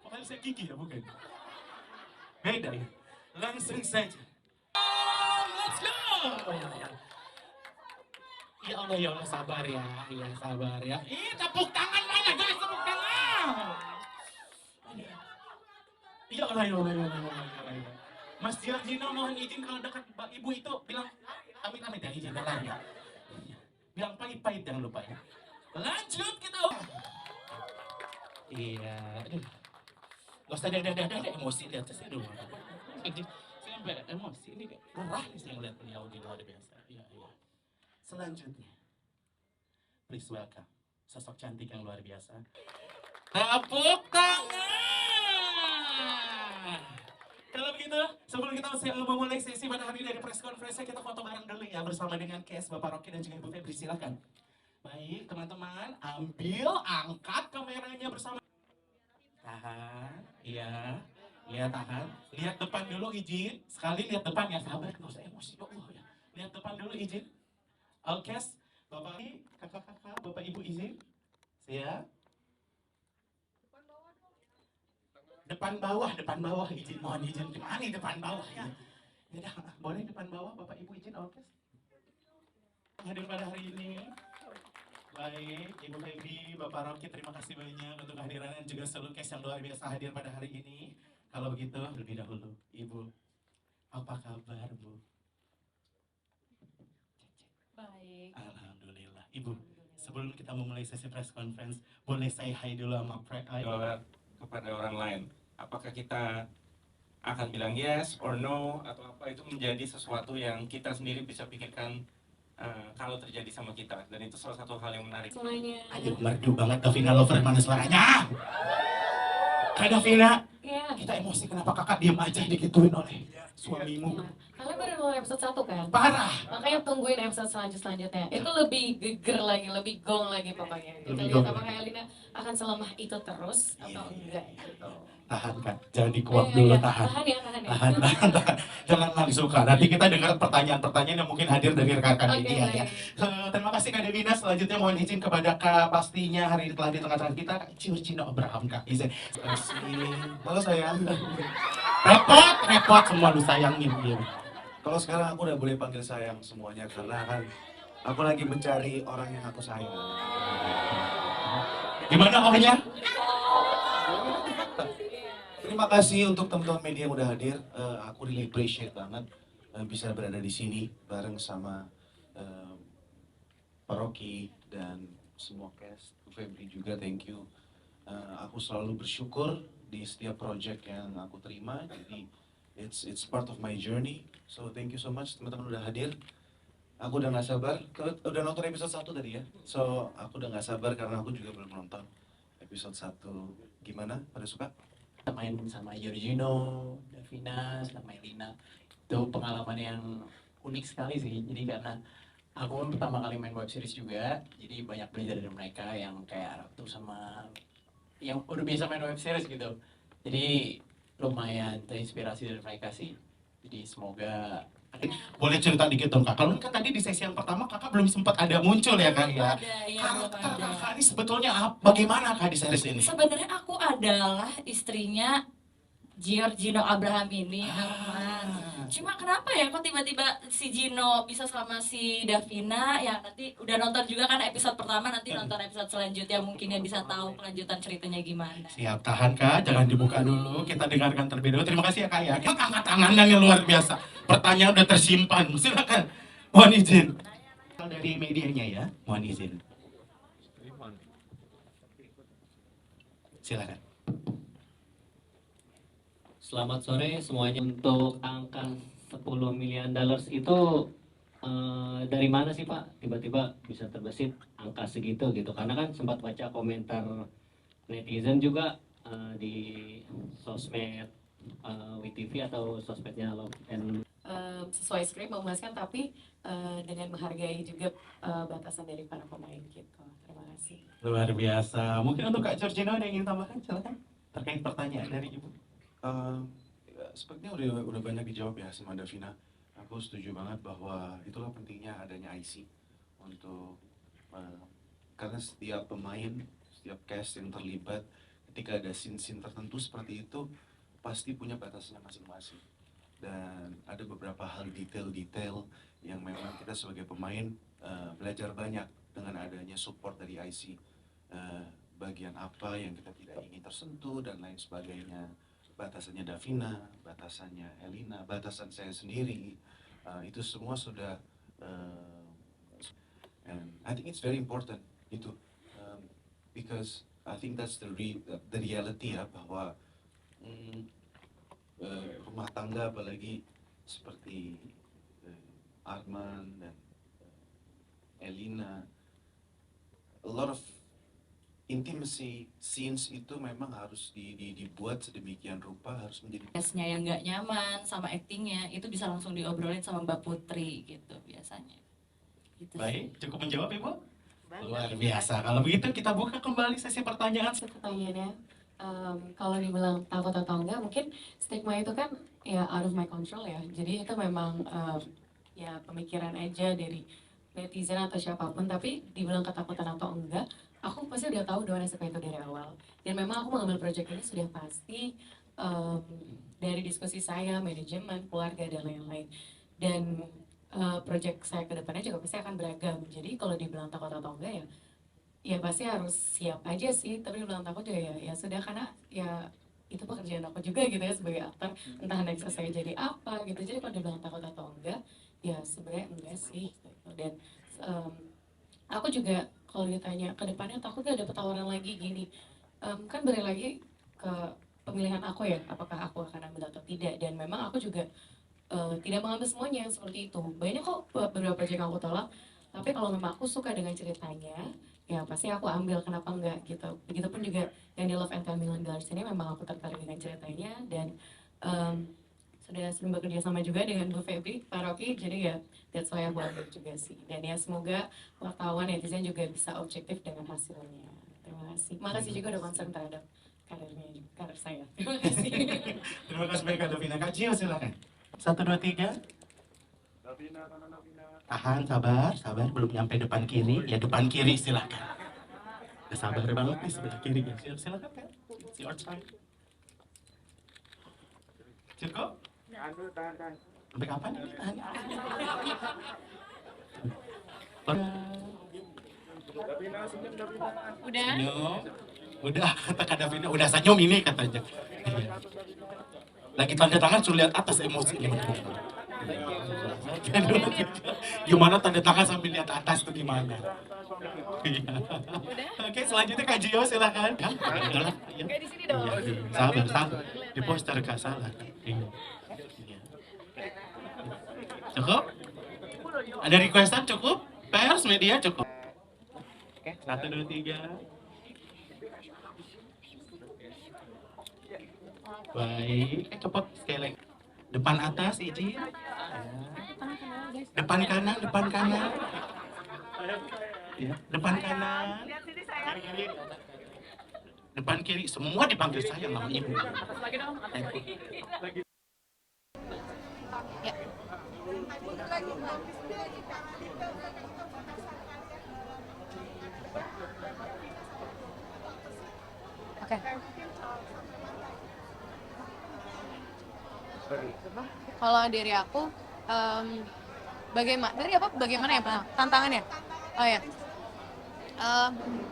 Vokalisnya Kiki ya, bukan? Beda ya. Langsung saja. Let's go! Ya Allah, sabar ya. Iya, sabar ya. Ih, tepuk tangan mana guys, tepuk tangan. Ya Allah, ya Allah, ya Allah, ya Allah, ya Allah. Mas Giorgino mohon izin kalau dekat ibu itu bilang amit-amit ya, izin dengar ya. Bilang pahit-pahit jangan lupa ya. Lanjut kita. Iya, aduh. Gak usah ada emosi lihat saya dulu. Saya sampai emosi ini gerah nih saya melihat beliau di luar biasa. Iya, iya. Selanjutnya, please welcome sosok cantik yang luar biasa. Tepuk tangan. Kalau begitu, sebelum kita memulai sesi pada hari ini dari press conference, kita foto bareng dulu ya bersama dengan Kes, Bapak Rocky dan juga Ibu Febri, silakan. Baik, teman-teman, ambil, angkat kameranya bersama. Tahan, iya, iya tahan. Lihat depan dulu izin, sekali lihat depan ya, sabar, nggak usah emosi, ya. Lihat depan dulu izin. Oke, Bapak, kakak-kakak, Bapak Ibu izin. Siap. Depan bawah izin, mohon izin. Gimana nih depan bawah ya? Ya boleh depan bawah, Bapak Ibu izin, oke. Hadir pada hari ini. Baik, Ibu Feby, Bapak Rocky, terima kasih banyak untuk kehadirannya juga seluruh case yang luar biasa hadir pada hari ini. Kalau begitu, lebih dahulu, Ibu, apa kabar, Bu? Baik. Alhamdulillah. Ibu, sebelum kita memulai sesi press conference, boleh saya hi dulu sama kepada orang lain. Apakah kita akan bilang yes or no, atau apa, itu menjadi sesuatu yang kita sendiri bisa pikirkan kalau terjadi sama kita, dan itu salah satu hal yang menarik. Semuanya. Ayo, merdu banget Davina Lover, mana suaranya? Kak Davina, Iya. kita emosi kenapa kakak diem aja digituin oleh suamimu? Kalian baru nonton episode 1 kan? Parah. Makanya tungguin episode selanjutnya. Itu lebih geger lagi, lebih gong lagi pokoknya. Kita Lebih lihat gong. apakah Elina akan selemah itu terus atau enggak gitu. Tahan Kak, jangan dikuak dulu, tahan. Tahan ya. Tahan. Jangan langsung Kak, nanti kita dengar pertanyaan-pertanyaan yang mungkin hadir dari rekan-rekan Oke, media ya. Terima kasih Kak Devina, selanjutnya mohon izin kepada Kak, pastinya hari ini telah di tengah-tengah kita, Kak Giorgino Abraham Kak, izin. Halo sayang. Repot semua lu sayangin dia. Kalau sekarang aku udah boleh panggil sayang semuanya karena kan aku lagi mencari orang yang aku sayang. Gimana orangnya? Terima kasih untuk teman-teman media yang udah hadir. Aku really appreciate banget bisa berada di sini bareng sama Pak Rocky dan semua cast. Febri juga, thank you. Aku selalu bersyukur di setiap project yang aku terima. Jadi it's part of my journey. So thank you so much teman-teman udah hadir. Aku udah gak sabar. Udah nonton episode 1 tadi ya. So aku udah gak sabar karena aku juga belum nonton episode 1. Gimana? Pada suka? Main sama Giorgino, Davina, sama Elina, itu pengalaman yang unik sekali sih. Jadi karena aku pertama kali main web series juga, jadi banyak belajar dari mereka yang kayak Ratu sama yang udah biasa main web series gitu. Jadi lumayan terinspirasi dari mereka sih. Jadi semoga Boleh cerita dikit dong Kak, kalau kan tadi di sesi yang pertama kakak belum sempat ada muncul ya Kak ya. Karakter kakak ini sebetulnya bagaimana Kak di series ini? Sebenarnya aku adalah istrinya Giorgino Abraham ini, Arman. Cuma kenapa ya kok tiba-tiba si Gino bisa sama si Davina? Ya nanti udah nonton juga kan episode pertama, nanti nonton episode selanjutnya mungkin ya bisa tahu kelanjutan ceritanya gimana. Siap, tahan Kak, jangan dibuka dulu, kita dengarkan terlebih dahulu. Terima kasih ya Kak ya. Kita angkat tangannya yang luar biasa. Pertanyaan udah tersimpan, silakan. Mohon izin. Dari medianya ya, mohon izin. Silakan. Selamat sore semuanya. Untuk angka 10 miliar dollars itu dari mana sih Pak? Tiba-tiba bisa terbesit angka segitu gitu. Karena kan sempat baca komentar netizen juga di sosmed WeTV atau sosmednya Love and Sesuai skrip memuaskan tapi dengan menghargai juga batasan dari para pemain gitu. Terima kasih. Luar biasa. Mungkin untuk Kak Giorgino ada yang ingin tambahkan, silakan. Terkait pertanyaan dari Ibu. Sepertinya udah banyak dijawab ya sama Davina. Aku setuju banget bahwa itulah pentingnya adanya IC untuk karena setiap pemain, setiap cast yang terlibat ketika ada scene-scene tertentu seperti itu pasti punya batasnya masing-masing. Dan ada beberapa hal detail-detail yang memang kita sebagai pemain belajar banyak dengan adanya support dari IC. Bagian apa yang kita tidak ingin tersentuh dan lain sebagainya. Batasannya Davina, batasannya Elina, batasan saya sendiri, itu semua sudah and I think it's very important itu because I think that's the reality ya, bahwa rumah tangga apalagi seperti Arman dan Elina, a lot of intimacy scenes itu memang harus dibuat sedemikian rupa, harus menjadi Guestnya yang nggak nyaman sama aktingnya itu bisa langsung diobrolin sama Mbak Putri gitu biasanya. Gitu sih. Baik, cukup menjawab Ibu? Luar biasa. Kalau begitu kita buka kembali sesi pertanyaan. Pertanyaannya, kalau dibilang takut atau enggak, mungkin stigma itu kan ya out of my control ya. Jadi itu memang ya pemikiran aja dari netizen atau siapapun. Tapi dibilang ketakutan atau enggak, aku pasti udah tahu dong resiko itu dari awal. Dan memang aku mengambil proyek ini sudah pasti dari diskusi saya, manajemen, keluarga dan lain-lain. Dan proyek saya ke depannya juga pasti akan beragam. Jadi kalau dibilang takut atau enggak ya pasti harus siap aja sih. Tapi dibilang takut juga ya sudah, karena ya itu pekerjaan aku juga gitu ya sebagai aktor. Entah next saya jadi apa gitu. Jadi kalau dibilang takut atau enggak ya sebenarnya enggak sih gitu. Dan aku juga kalau ditanya ke depannya takut gak dapet tawaran lagi gini, kan balik lagi ke pemilihan aku ya, apakah aku akan ambil atau tidak. Dan memang aku juga tidak mengambil semuanya yang seperti itu. Banyak kok beberapa proyek yang aku tolak, tapi kalau memang aku suka dengan ceritanya, ya pasti aku ambil, kenapa enggak gitu. Begitupun juga yang di Love and 10 Million Dollars ini memang aku tertarik dengan ceritanya, dan sudah sering bekerja sama juga dengan Bu Febri, Pak Rocky, jadi ya that's why aku ambil juga sih. Dan ya semoga wartawan, netizen juga bisa objektif dengan hasilnya. Terima kasih. Makasih juga udah concern terhadap karir saya. Terima kasih. Terima kasih banyak Kak Davina. Kak Gio silakan. 1, 2, 3. Tahan, sabar, belum nyampe depan kiri. Ya depan kiri silakan. Ya, sabar banget nih sebelah kiri ya. Silakan Kak. It's your time. Cukup? Sampai kapan ini tahan? Udah. Senyum. Udah, kata Kak Davina, udah senyum ini katanya. Iya. Lagi tanda tangan suruh lihat atas emosinya. Gimana tanda tangan sambil lihat atas tuh gimana? Iya. Oke, selanjutnya Kak Gio silakan. Ya, Kayak di sini dong. sabar. Di poster Kak salah. Iya. Cukup? Ada requestan cukup? Pers, media cukup? Oke, 1, 2, 3. Baik, cepat sekali lagi. Depan atas, izin. Depan kanan. Ya, depan kanan. Depan kiri, semua dipanggil saya nama ibu. Oke. Kalau dari aku, bagaimana ya Pak? Tantangannya? Oh ya,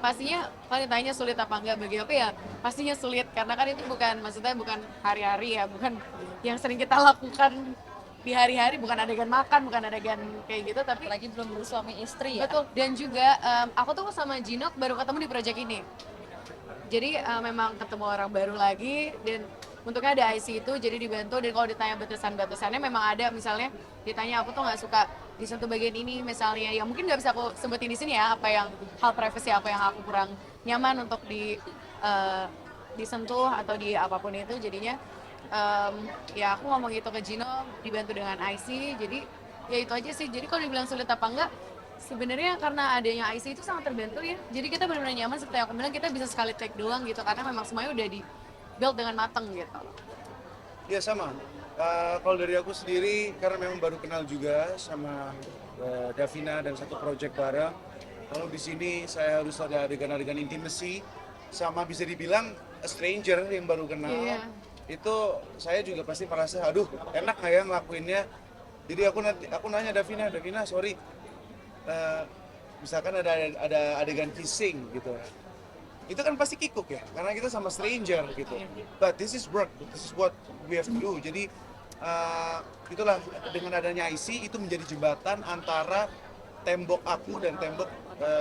pastinya kalau ditanya sulit apa enggak bagi aku ya pastinya sulit, karena kan itu maksudnya bukan hari-hari ya, bukan yang sering kita lakukan di hari-hari, bukan adegan makan, bukan adegan kayak gitu, tapi Apalagi belum bersuami istri ya. betul. Dan juga aku tuh sama Jinok baru ketemu di project ini. Jadi memang ketemu orang baru lagi, dan untuknya ada IC itu jadi dibantu. Dan kalau ditanya batasan-batasannya memang ada, misalnya ditanya aku tuh nggak suka disentuh bagian ini misalnya, ya mungkin nggak bisa aku sebutin di sini ya, apa yang hal privasi apa yang aku kurang nyaman untuk disentuh atau di apapun itu. Jadinya ya aku ngomong itu ke Gino, dibantu dengan IC, jadi ya itu aja sih. Jadi kalau dibilang sulit apa enggak, sebenarnya karena adanya IC itu sangat terbantu ya. Jadi kita benar-benar nyaman, seperti aku bilang, kita bisa sekali take doang gitu, karena memang semuanya udah di build dengan mateng gitu. Ya sama. Kalau dari aku sendiri, karena memang baru kenal juga sama Davina dan satu project bareng. Kalau di sini saya harus ada adegan-adegan intimacy, sama bisa dibilang a stranger yang baru kenal, Iya. itu saya juga pasti merasa, aduh enak nggak ya ngelakuinnya. Jadi aku nanya Davina, sorry, misalkan ada adegan kissing gitu, itu kan pasti kikuk ya, karena kita sama stranger gitu. But this is work, this is what we have to do. Jadi itulah dengan adanya IC itu menjadi jembatan antara tembok aku dan tembok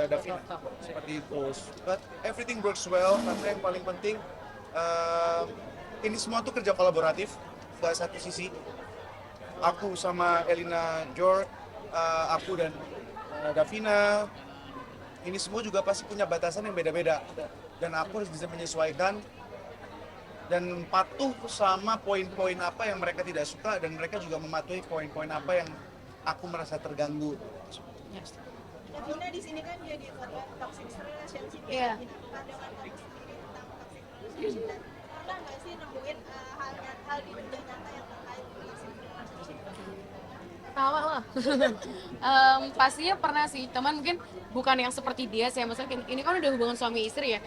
Davina, seperti itu. But everything works well, karena yang paling penting ini semua tuh kerja kolaboratif, nggak satu sisi. Aku sama Elina George, aku dan Davina, ini semua juga pasti punya batasan yang beda-beda, dan aku harus bisa menyesuaikan dan patuh sama poin-poin apa yang mereka tidak suka, dan mereka juga mematuhi poin-poin apa yang aku merasa terganggu. Davina di sini kan jadi korban toxic relationship. Iya. Pandangan kamu sendiri tentang toxic relationship, pernah nggak sih nemuin hal di dunia nyata yang terkait toxic relationship? Tawa lah. Pastinya pernah sih, teman mungkin bukan yang seperti dia sih, maksudnya ini kan udah hubungan suami istri ya,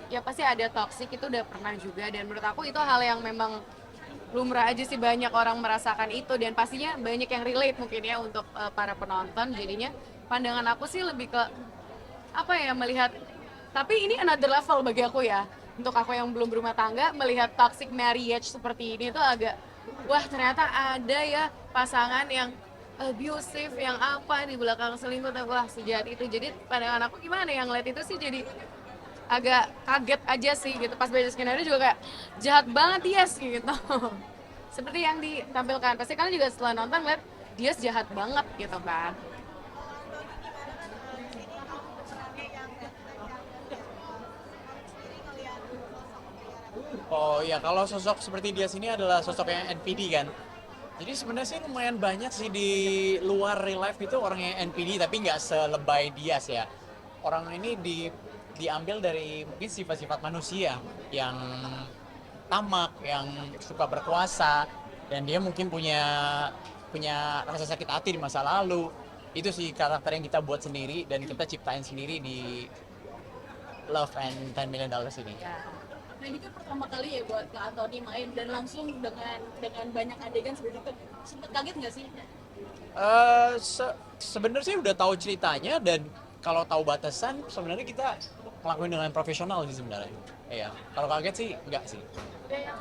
ya pasti ada toxic, itu udah pernah juga, dan menurut aku itu hal yang memang lumrah aja sih, banyak orang merasakan itu, dan pastinya banyak yang relate mungkin ya untuk para penonton. Jadinya pandangan aku sih lebih ke apa ya, melihat, tapi ini another level bagi aku ya, untuk aku yang belum berumah tangga, melihat toxic marriage seperti ini tuh agak, wah ternyata ada ya pasangan yang abusive, yang apa di belakang selingkuh, wah sejahat itu. Jadi pandangan aku gimana yang ngeliat itu sih, jadi agak kaget aja sih gitu, pas baca skenario juga kayak jahat banget Dias gitu. Seperti yang ditampilkan, pasti kalian juga setelah nonton ngeliat Dias jahat banget gitu kan. Oh iya, kalau sosok seperti dia sini adalah sosok yang NPD kan. Jadi sebenarnya sih lumayan banyak sih di luar real life itu orang yang NPD, tapi nggak selebay Dias ya. Orang ini diambil dari mungkin sifat-sifat manusia yang tamak, yang suka berkuasa, dan dia mungkin punya rasa sakit hati di masa lalu. Itu sih karakter yang kita buat sendiri dan kita ciptain sendiri di Love and $10 Million ini. Nah ini kan pertama kali ya buat Kak Anthony main dan langsung dengan banyak adegan seperti itu, sempet kaget nggak sih? Sebenarnya sih udah tahu ceritanya, dan kalau tahu batasan sebenarnya kita ngelakuin dengan profesional sih sebenarnya. Iya, kalau kaget sih enggak sih. Dan yang